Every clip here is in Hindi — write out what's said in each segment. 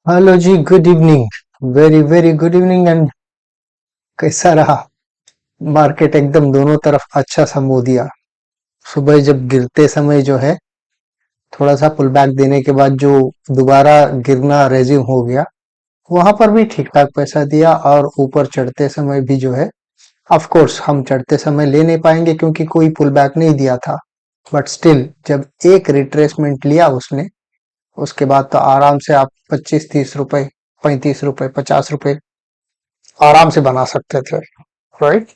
हेलो जी, good evening. Very very good evening. And कैसा रहा मार्केट? एकदम दोनों तरफ अच्छा सा मुंह दिया। सुबह जब गिरते समय जो है थोड़ा सा पुल बैक देने के बाद जो दोबारा गिरना रेज्यूम हो गया, वहां पर भी ठीक ठाक पैसा दिया। और ऊपर चढ़ते समय भी जो है, ऑफ कोर्स हम चढ़ते समय ले नहीं पाएंगे क्योंकि कोई पुल बैक नहीं दिया था। बट स्टिल जब एक रिट्रेसमेंट लिया उसने, उसके बाद तो आराम से आप 25-30 रुपए, 35 रुपए, 50 रुपए आराम से बना सकते थे। राइट।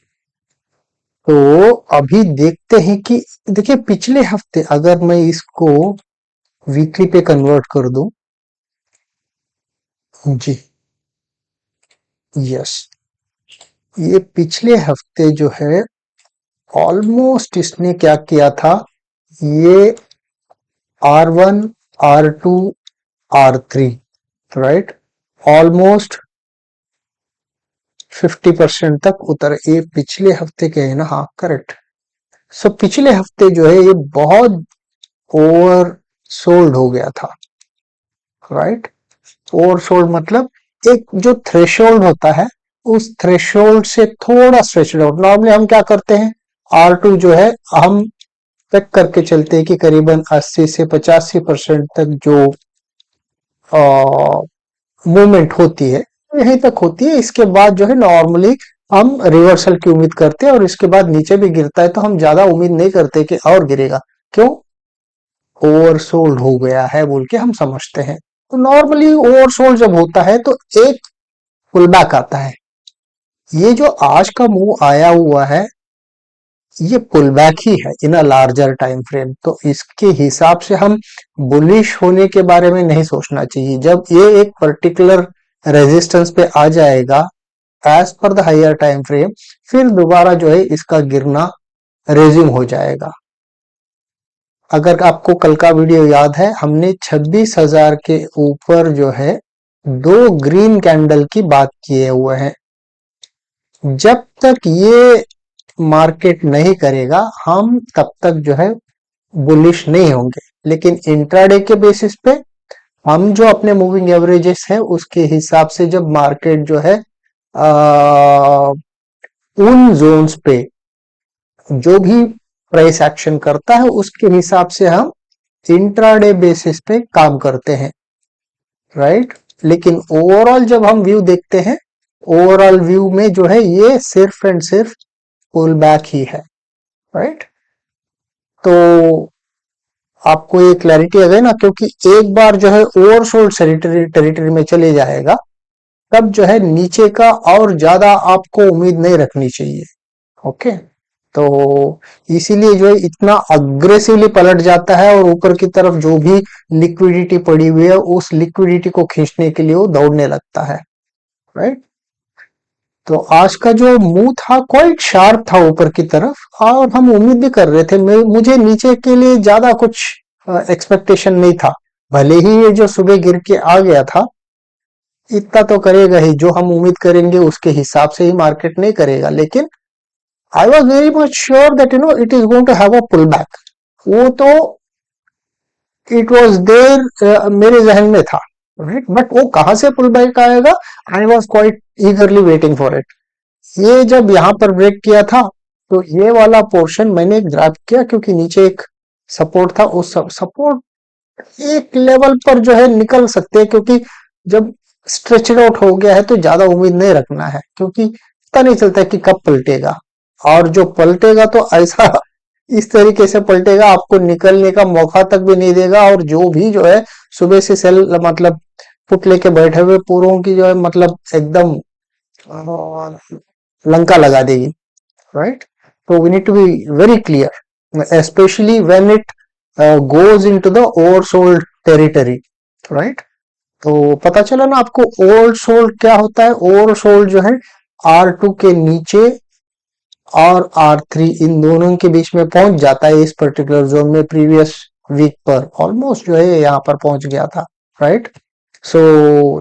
तो अभी देखते हैं कि देखिए पिछले हफ्ते अगर मैं इसको वीकली पे कन्वर्ट कर दूं। जी, यस, ये पिछले हफ्ते जो है ऑलमोस्ट इसने क्या किया था, ये R1, R2, R3, right, almost 50% तक उतर। ये पिछले हफ्ते के है ना? हाँ, करेक्ट। सो पिछले हफ्ते जो है ये बहुत ओवर सोल्ड हो गया था। राइट। ओवरसोल्ड मतलब एक जो थ्रेशोल्ड होता है, उस थ्रेशोल्ड से थोड़ा स्ट्रेचड आउट। नॉर्मली हम क्या करते हैं, R2 जो है हम चेक करके चलते हैं कि करीबन 80 से 85% तक जो मूवमेंट होती है यहीं तक होती है। इसके बाद जो है नॉर्मली हम रिवर्सल की उम्मीद करते हैं, और इसके बाद नीचे भी गिरता है तो हम ज्यादा उम्मीद नहीं करते कि और गिरेगा। क्यों? ओवरसोल्ड हो गया है बोल के हम समझते हैं। तो नॉर्मली ओवरसोल्ड जब होता है तो एक पुल बैक आता है। ये जो आज का मूव आया हुआ है, ये पुल बैक ही है इन अ लार्जर टाइम फ्रेम। तो इसके हिसाब से हम बुलिश होने के बारे में नहीं सोचना चाहिए। जब ये एक पर्टिकुलर रेजिस्टेंस पे आ जाएगा as per the higher time frame, फिर दोबारा जो है इसका गिरना रेज्यूम हो जाएगा। अगर आपको कल का वीडियो याद है, हमने 26,000 के ऊपर जो है दो ग्रीन कैंडल की बात किए हुए हैं। जब तक ये मार्केट नहीं करेगा हम तब तक जो है बुलिश नहीं होंगे। लेकिन इंट्राडे के बेसिस पे हम जो अपने मूविंग एवरेजेस है उसके हिसाब से जब मार्केट जो है आ, उन जोन्स पे जो भी प्राइस एक्शन करता है उसके हिसाब से हम इंट्राडे बेसिस पे काम करते हैं। राइट। लेकिन ओवरऑल जब हम व्यू देखते हैं, ओवरऑल व्यू में जो है ये सिर्फ एंड सिर्फ पुल बैक ही है। राइट। तो आपको ये क्लैरिटी आ गई ना? क्योंकि एक बार जो है ओवरसोल्ड टेरिटरी में चले जाएगा, तब जो है नीचे का और ज्यादा आपको उम्मीद नहीं रखनी चाहिए। ओके। तो इसीलिए जो है इतना अग्रेसिवली पलट जाता है, और ऊपर की तरफ जो भी लिक्विडिटी पड़ी हुई है उस लिक्विडिटी को खींचने के लिए वो दौड़ने लगता है। राइट। तो आज का जो मुंह था क्वाइट शार्प था ऊपर की तरफ, और हम उम्मीद भी कर रहे थे। मुझे नीचे के लिए ज्यादा कुछ एक्सपेक्टेशन नहीं था। भले ही ये जो सुबह गिर के आ गया था, इतना तो करेगा ही, जो हम उम्मीद करेंगे उसके हिसाब से ही मार्केट नहीं करेगा। लेकिन I was very much sure that it is going to have a pull back. वो तो इट वॉज देयर, मेरे जहन में था। राइट। बट वो कहां से पुल बैक आएगा, I was quite ईगरली waiting for it. ये जब यहाँ पर ब्रेक किया था तो ये वाला पोर्शन मैंने ग्रैब किया, क्योंकि नीचे एक सपोर्ट था। उस सपोर्ट एक लेवल पर जो है निकल सकते हैं, क्योंकि जब स्ट्रेच आउट हो गया है तो ज्यादा उम्मीद नहीं रखना है, क्योंकि पता नहीं चलता कि कब पलटेगा। और जो पलटेगा तो ऐसा इस तरीके से पलटेगा, आपको निकलने का मौका तक भी नहीं देगा। और जो भी जो है सुबह से सेल मतलब पुट लेके बैठे हुए पूरों की जो है मतलब एकदम लंका लगा देगी। राइट। तो we need to be very clear, specially when it goes into the oversold territory. Right. तो पता चला ना आपको ओवरसोल्ड क्या होता है? ओवरसोल्ड जो है R2 के नीचे और R3 इन दोनों के बीच में पहुंच जाता है इस पर्टिकुलर जोन में। प्रीवियस वीक पर ऑलमोस्ट जो है यहाँ पर पहुंच गया था। Right. So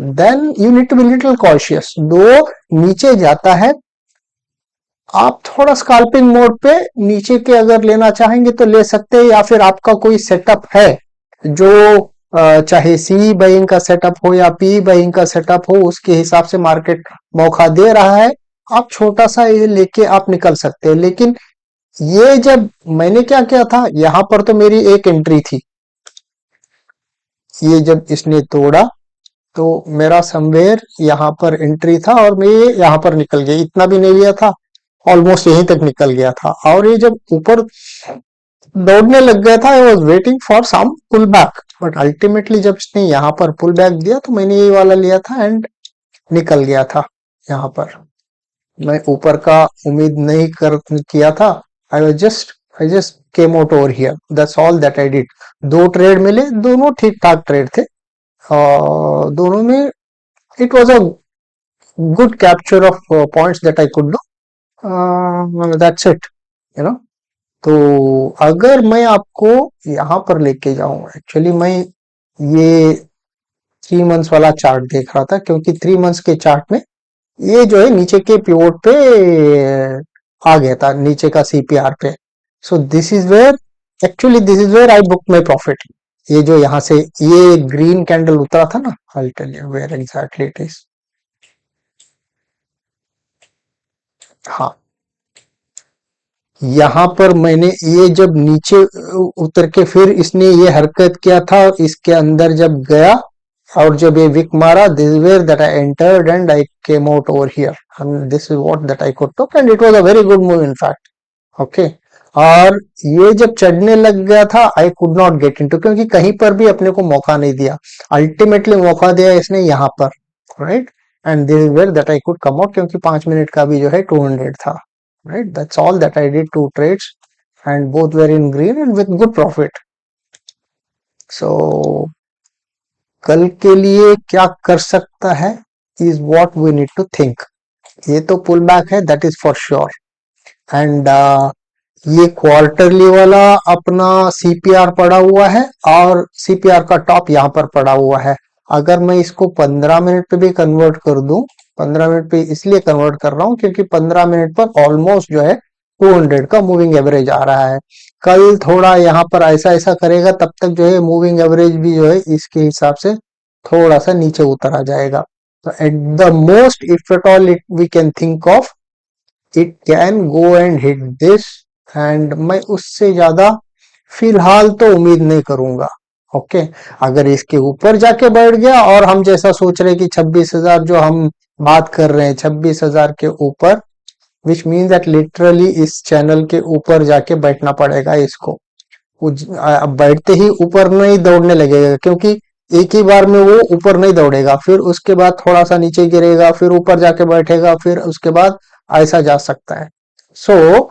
then you need to be little cautious. Though नीचे जाता है, आप थोड़ा स्कैल्पिंग मोड पे नीचे के अगर लेना चाहेंगे तो ले सकते हैं, या फिर आपका कोई सेटअप है जो चाहे सी बाइंग का सेटअप हो या पी बाइंग का सेटअप हो, उसके हिसाब से मार्केट मौका दे रहा है, आप छोटा सा ये लेके आप निकल सकते हो। लेकिन ये जब मैंने क्या किया था, यहां पर तो मेरी एक एंट्री थी, ये जब इसने तोड़ा तो मेरा समवेयर यहाँ पर एंट्री था और मैं यहाँ पर निकल गया, इतना भी नहीं लिया था, ऑलमोस्ट यहीं तक निकल गया था। और ये जब ऊपर दौड़ने लग गया था, I was waiting for some pull back, but ultimately जब इसने यहाँ पर पुल बैक दिया तो मैंने ये वाला लिया था एंड निकल गया था। यहाँ पर मैं ऊपर का उम्मीद नहीं कर किया था। I just came out over here, that's all that I did. दो ट्रेड मिले, दोनों ठीक ठाक ट्रेड थे, दोनों में it was a good capture of points that I could do. That's it, you know. तो अगर मैं आपको यहाँ पर लेके जाऊं, एक्चुअली मैं ये 3 मंथ्स वाला चार्ट देख रहा था, क्योंकि 3 मंथ्स के चार्ट में ये जो है नीचे के पिवोट पे आ गया था, नीचे का सीपीआर पे। So this is where I book my profit. ये जो यहाँ से ये ग्रीन कैंडल उतरा था ना, I tell you where exactly it is. हाँ, यहाँ पर मैंने ये जब नीचे उतर के फिर इसने ये हरकत किया था, इसके अंदर जब गया और जब ये विक मारा, this where that I entered and I came out over here, and this is what that I could talk and it was a very good move in fact. Okay, और ये जब चढ़ने लग गया था, I could not get into, क्योंकि कहीं पर भी अपने को मौका नहीं दिया, अल्टीमेटली मौका दिया इसने यहाँ पर, right. And this is where that I could come out, क्योंकि 5 मिनट का भी जो है 200 था, right? That's all that I did, 2 trades, and both were in green and with good profit. So कल के लिए क्या कर सकता है is what we need to think. ये तो पुल बैक है, that is for sure. And ये क्वार्टरली वाला अपना सीपीआर पड़ा हुआ है और सीपीआर का टॉप यहाँ पर पड़ा हुआ है। अगर मैं इसको 15 मिनट पे भी कन्वर्ट कर दूं, 15 मिनट पे इसलिए कन्वर्ट कर रहा हूं क्योंकि 15 मिनट पर ऑलमोस्ट जो है 200 का मूविंग एवरेज आ रहा है। कल थोड़ा यहाँ पर ऐसा ऐसा करेगा, तब तक जो है मूविंग एवरेज भी जो है इसके हिसाब से थोड़ा सा नीचे उतर आ जाएगा। तो at the most if at all it we can think of, it can go and hit this, and मैं उससे ज्यादा फिलहाल तो उम्मीद नहीं करूंगा। ओके, अगर इसके ऊपर जाके बैठ गया और हम जैसा सोच रहे कि 26,000 जो हम बात कर रहे हैं, 26,000 के ऊपर, विच मीन दैट लिटरली इस चैनल के ऊपर जाके बैठना पड़ेगा इसको। बैठते ही ऊपर नहीं दौड़ने लगेगा, क्योंकि एक ही बार में वो ऊपर नहीं दौड़ेगा, फिर उसके बाद थोड़ा सा नीचे गिरेगा, फिर ऊपर जाके बैठेगा, फिर उसके बाद ऐसा जा सकता है। सो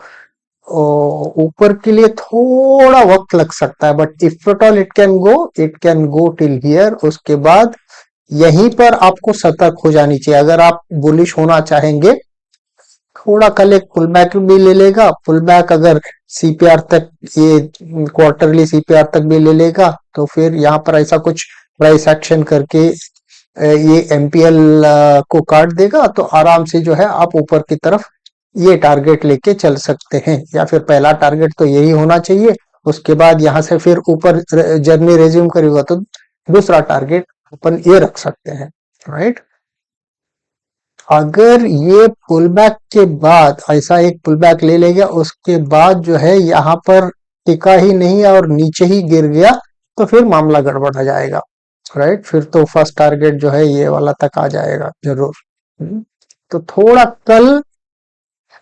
ऊपर के लिए थोड़ा वक्त लग सकता है, but if at all it can go till here. उसके बाद यहीं पर आपको सतर्क हो जानी चाहिए अगर आप बुलिश होना चाहेंगे। थोड़ा कल एक पुल बैक भी ले लेगा, पुल बैक अगर सीपीआर तक, ये क्वार्टरली सीपीआर तक भी ले लेगा, तो फिर यहाँ पर ऐसा कुछ प्राइस एक्शन करके ये एमपीएल को काट देगा, तो आराम से जो है आप ऊपर की तरफ ये टारगेट लेके चल सकते हैं। या फिर पहला टारगेट तो यही होना चाहिए, उसके बाद यहाँ से फिर ऊपर जर्नी रेज्यूम करेगा तो दूसरा टारगेट अपन ये रख सकते हैं, राइट। अगर ये पुल बैक के बाद ऐसा एक पुल बैक ले लेगा, उसके बाद जो है यहाँ पर टिका ही नहीं और नीचे ही गिर गया, तो फिर मामला गड़बड़ हो जाएगा, राइट। फिर तो फर्स्ट टारगेट जो है ये वाला तक आ जाएगा जरूर। तो थोड़ा कल,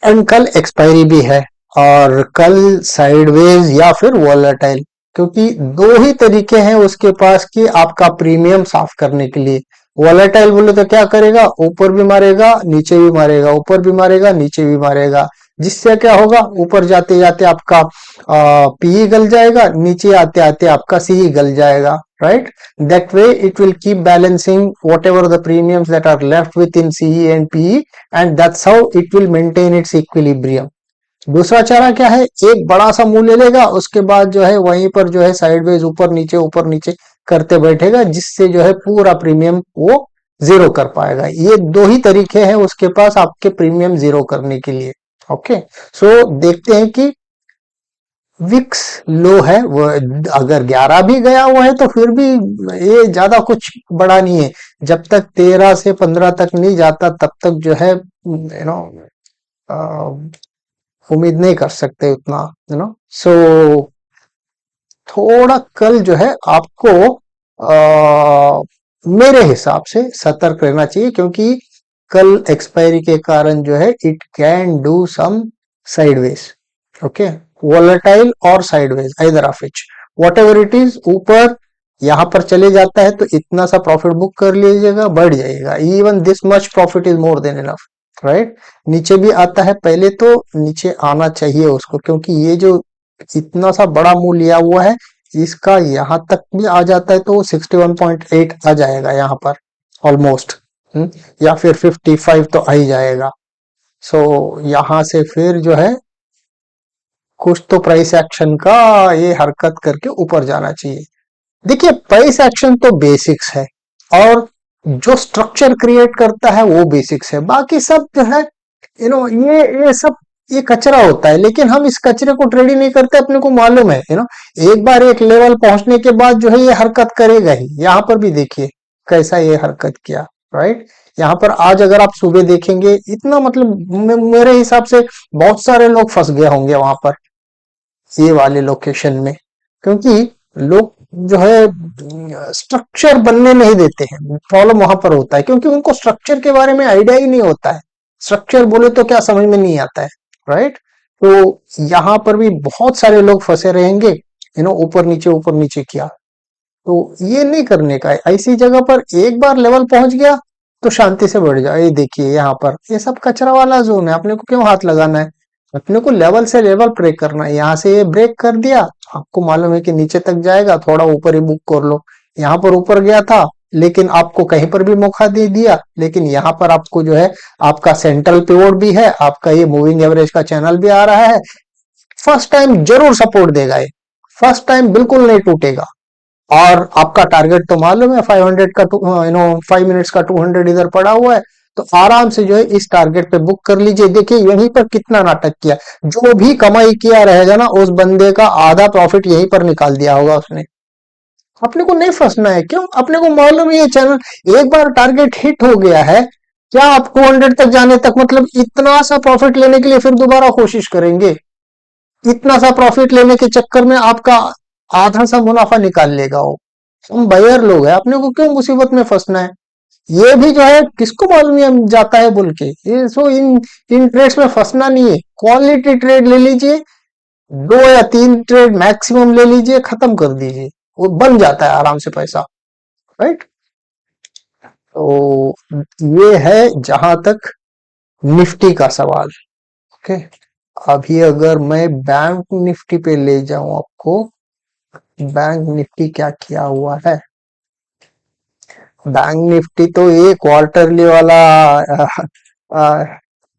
एंड कल एक्सपायरी भी है, और कल साइडवेज या फिर वॉलेटाइल, क्योंकि दो ही तरीके हैं उसके पास कि आपका प्रीमियम साफ करने के लिए। वॉलेटाइल बोले तो क्या करेगा, ऊपर भी मारेगा नीचे भी मारेगा, ऊपर भी मारेगा नीचे भी मारेगा, जिससे क्या होगा, ऊपर जाते जाते आपका पीई गल जाएगा, नीचे आते आते आपका सीई गल जाएगा, right? That way it will keep balancing whatever the premiums that are left within CE and PE, and that's how it will maintain its equilibrium. दूसरा चारा क्या है, एक बड़ा सा मुंह ले लेगा, उसके बाद जो है वहीं पर जो है साइडवेज ऊपर नीचे करते बैठेगा, जिससे जो है पूरा प्रीमियम वो जीरो कर पाएगा। ये दो ही तरीके हैं उसके पास आपके प्रीमियम जीरो करने के लिए। ओके, सो देखते हैं कि विक्स लो है वो, अगर 11 भी गया हुआ है तो फिर भी ये ज्यादा कुछ बड़ा नहीं है। जब तक 13 से 15 तक नहीं जाता तब तक जो है उम्मीद नहीं कर सकते उतना, सो थोड़ा कल जो है आपको मेरे हिसाब से सतर्क रहना चाहिए, क्योंकि कल एक्सपायरी के कारण जो है it can do some sideways, okay, volatile और sideways, either of which, whatever it is. ऊपर यहां पर चले जाता है तो इतना सा प्रॉफिट बुक कर लीजिएगा, बढ़ जाएगा, even this much profit is more than enough, right. नीचे भी आता है, पहले तो नीचे आना चाहिए उसको, क्योंकि ये जो इतना सा बड़ा मूव लिया हुआ है, इसका यहां तक भी आ जाता है तो 61.8 आ जाएगा यहाँ पर ऑलमोस्ट, या फिर 55 तो आ ही जाएगा। सो यहां से फिर जो है कुछ तो प्राइस एक्शन का ये हरकत करके ऊपर जाना चाहिए। देखिए, प्राइस एक्शन तो बेसिक्स है, और जो स्ट्रक्चर क्रिएट करता है वो बेसिक्स है, बाकी सब जो है ये सब ये कचरा होता है, लेकिन हम इस कचरे को ट्रेड ही नहीं करते, अपने को मालूम है, एक बार एक लेवल पहुंचने के बाद जो है ये हरकत करेगा ही। यहां पर भी देखिए कैसा ये हरकत किया, राइट। यहाँ पर आज अगर आप सुबह देखेंगे, इतना मतलब मेरे हिसाब से बहुत सारे लोग फंस गए होंगे वहां पर, ये वाले लोकेशन में, क्योंकि लोग जो है स्ट्रक्चर बनने नहीं देते हैं। प्रॉब्लम वहां पर होता है क्योंकि उनको स्ट्रक्चर के बारे में आइडिया ही नहीं होता है। स्ट्रक्चर बोले तो क्या समझ में नहीं आता है, राइट। तो यहाँ पर भी बहुत सारे लोग फंसे रहेंगे, ऊपर नीचे किया, तो ये नहीं करने का है। ऐसी जगह पर एक बार लेवल पहुंच गया तो शांति से बढ़ जाओ। ये देखिए यहाँ पर ये सब कचरा वाला जोन है, अपने को क्यों हाथ लगाना है, अपने को लेवल से लेवल ब्रेक करना है। यहाँ से ये ब्रेक कर दिया, आपको मालूम है कि नीचे तक जाएगा, थोड़ा ऊपर ही बुक कर लो। यहाँ पर ऊपर गया था, लेकिन आपको कहीं पर भी मौका दे दिया, लेकिन यहाँ पर आपको जो है आपका सेंट्रल पिवोट भी है, आपका ये मूविंग एवरेज का चैनल भी आ रहा है। फर्स्ट टाइम जरूर सपोर्ट देगा ये, फर्स्ट टाइम बिल्कुल नहीं टूटेगा। और आपका टारगेट तो मालूम है 500 का, 5 मिनट्स का 200 इधर पड़ा हुआ है, तो आराम से जो है इस टारगेट पे बुक कर लीजिए। देखिए यहीं पर कितना नाटक किया, जो भी कमाई किया रहेगा ना उस बंदे का आधा प्रॉफिट यहीं पर निकाल दिया होगा उसने। अपने को नहीं फंसना है, क्यों, अपने को मालूम है ये चैनल एक बार टारगेट हिट हो गया है, क्या आप 200 तक जाने तक मतलब इतना सा प्रॉफिट लेने के लिए फिर दोबारा कोशिश करेंगे? इतना सा प्रॉफिट लेने के चक्कर में आपका आधा सा मुनाफा निकाल लेगा वो। हम बायर लोग हैं, अपने को क्यों मुसीबत में फंसना है? ये भी जो है किसको मालूम है हम जाता है बोल के, ये सो इन इन ट्रेड्स में फंसना नहीं है। क्वालिटी ट्रेड ले लीजिए, 2 या 3 ट्रेड मैक्सिमम ले लीजिए, खत्म कर दीजिए, वो बन जाता है आराम से पैसा, राइट। तो ये है जहां तक निफ्टी का सवाल, ओके। अभी अगर मैं बैंक निफ्टी पे ले जाऊं आपको, बैंक निफ्टी क्या किया हुआ है। बैंक निफ्टी तो ये क्वार्टरली वाला आ, आ,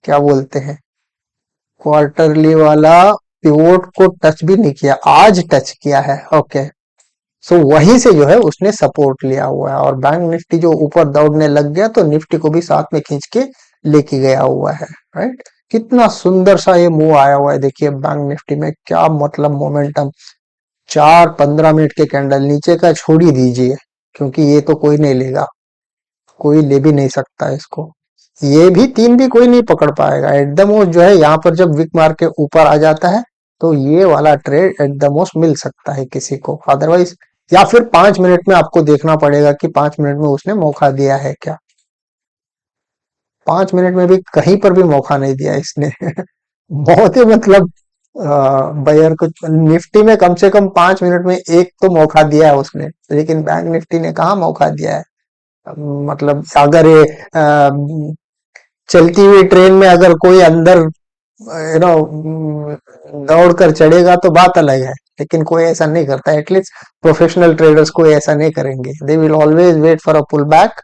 क्या बोलते हैं, क्वार्टरली वाला पिवोट को टच भी नहीं किया, आज टच किया है, ओके। सो वहीं से जो है उसने सपोर्ट लिया हुआ है, और बैंक निफ्टी जो ऊपर दौड़ने लग गया तो निफ्टी को भी साथ में खींच के लेके गया हुआ है, राइट। कितना सुंदर सा ये मूव आया हुआ है, देखिए बैंक निफ्टी में क्या मतलब मोमेंटम। 4 15 मिनट के कैंडल नीचे का छोड़ ही दीजिए, क्योंकि ये तो कोई नहीं लेगा, कोई ले भी नहीं सकता इसको। ये भी 3 भी कोई नहीं पकड़ पाएगा एकदम। वो जो है यहाँ पर जब विक मार के ऊपर आ जाता है तो ये वाला ट्रेड एकदम मिल सकता है किसी को, अदरवाइज या फिर 5 मिनट में आपको देखना पड़ेगा कि 5 मिनट में उसने मौका दिया है क्या। 5 मिनट में भी कहीं पर भी मौका नहीं दिया इसने बहुत ही मतलब बायर को निफ्टी में कम से कम 5 मिनट में एक तो मौका दिया है उसने, लेकिन बैंक निफ्टी ने कहा मौका दिया है। मतलब अगर ये चलती हुई ट्रेन में अगर कोई अंदर दौड़ कर चढ़ेगा तो बात अलग है, लेकिन कोई ऐसा नहीं करता। एटलीस्ट प्रोफेशनल ट्रेडर्स कोई ऐसा नहीं करेंगे, they will always wait for a pull back,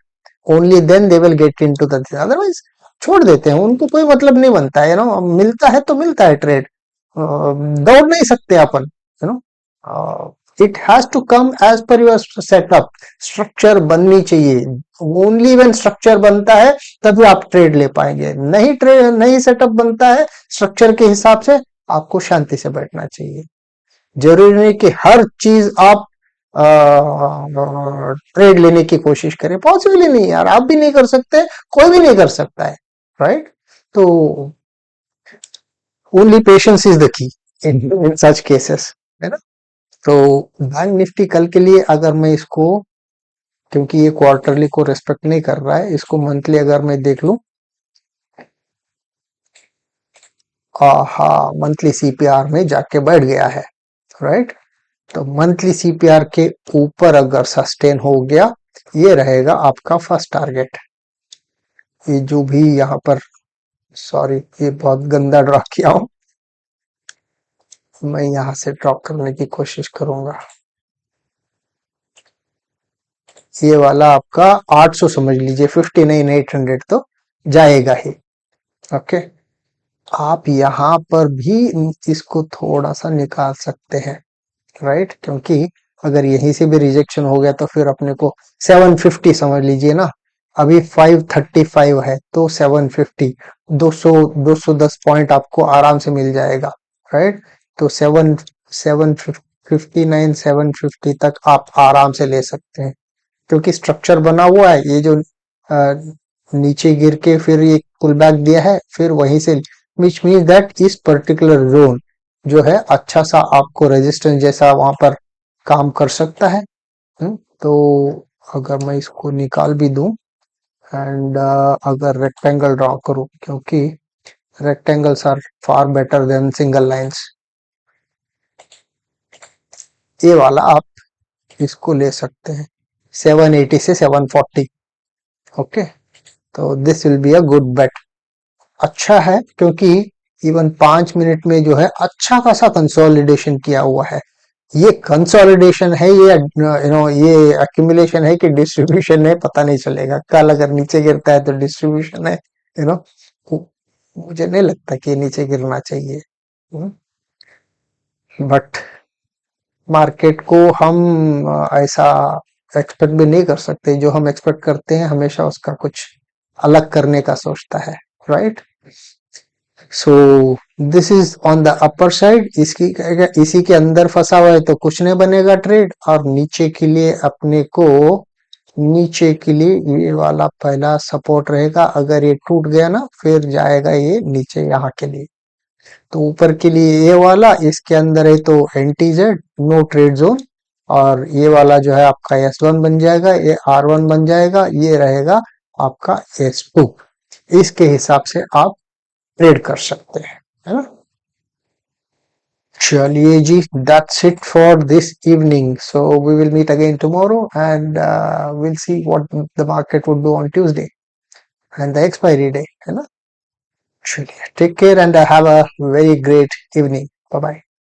only then they will get into the, otherwise छोड़ देते हैं, उनको कोई मतलब नहीं बनता है, मिलता है तो मिलता है ट्रेड, दौड़ नहीं सकते अपन, you know. It has to come as per your setup, structure बननी चाहिए। ओनली व्हेन स्ट्रक्चर बनता है तभी आप ट्रेड ले पाएंगे, नहीं ट्रेड नहीं सेटअप बनता है स्ट्रक्चर के हिसाब से, आपको शांति से बैठना चाहिए। जरूरी नहीं कि हर चीज आप ट्रेड लेने की कोशिश करें, पॉसिबल ही नहीं यार, आप भी नहीं कर सकते, कोई भी नहीं कर सकता है, राइट? तो only patience is the key in such cases, है ना? तो बैंक निफ्टी कल के लिए अगर मैं इसको, क्योंकि ये क्वार्टरली को रेस्पेक्ट नहीं कर रहा है, इसको मंथली अगर मैं देख लूं, हाँ, मंथली सीपीआर में जाके बैठ गया है, राइट? तो मंथली सीपीआर के ऊपर अगर सस्टेन हो गया, ये रहेगा आपका फर्स्ट टारगेट। ये जो भी यहाँ पर, सॉरी ये बहुत गंदा ड्रॉ किया हूं, मैं यहाँ से ड्रॉप करने की कोशिश करूंगा। ये वाला आपका 800 समझ लीजिए, 59,800 तो जाएगा ही। ओके, आप यहाँ पर भी इसको थोड़ा सा निकाल सकते हैं, राइट? क्योंकि अगर यहीं से भी रिजेक्शन हो गया तो फिर अपने को 750 समझ लीजिए ना, अभी 535 है तो 750, 210 पॉइंट आपको आराम से मिल जाएगा, राइट? तो 750 तक आप आराम से ले सकते हैं, क्योंकि स्ट्रक्चर बना हुआ है। ये जो नीचे गिर के फिर ये पुल बैक दिया है, फिर वहीं से, विच मीन्स दैट इस पर्टिकुलर जोन जो है अच्छा सा आपको रेजिस्टेंस जैसा वहां पर काम कर सकता है। तो अगर मैं इसको निकाल भी दूं एंड अगर रेक्टेंगल ड्रॉ करूं, क्योंकि rectangles are far better than single lines, ये वाला आप इसको ले सकते हैं 780 से 740। ओके, तो this will be a good bet. अच्छा है क्योंकि इवन 5 मिनट में जो है अच्छा खासा कंसोलिडेशन किया हुआ है। ये कंसोलिडेशन है, ये ये एक्यूमुलेशन है कि डिस्ट्रीब्यूशन है, पता नहीं चलेगा। कल अगर नीचे गिरता है तो डिस्ट्रीब्यूशन है, यू नो। मुझे नहीं लगता कि ये नीचे गिरना चाहिए, बट मार्केट को हम ऐसा एक्सपेक्ट भी नहीं कर सकते। जो हम एक्सपेक्ट करते हैं हमेशा उसका कुछ अलग करने का सोचता है, right? So this is on the upper side. इसकी इसी के अंदर फंसा हुआ है तो कुछ नहीं बनेगा ट्रेड। और नीचे के लिए अपने को, नीचे के लिए ये वाला पहला सपोर्ट रहेगा। अगर ये टूट गया ना फिर जाएगा ये नीचे यहाँ के लिए। तो ऊपर के लिए ये वाला, इसके अंदर है तो एनटीजेड नो ट्रेड जोन, और ये वाला जो है आपका S1 बन जाएगा, ये R1 बन जाएगा, ये रहेगा आपका S2। इसके हिसाब से आप ट्रेड कर सकते हैं, है ना? चलिए जी, that's it for this evening. So we will meet again tomorrow and we'll see what the market would do on Tuesday and the expiry day, है ना? चलिए, take care and have a very great evening. Bye bye.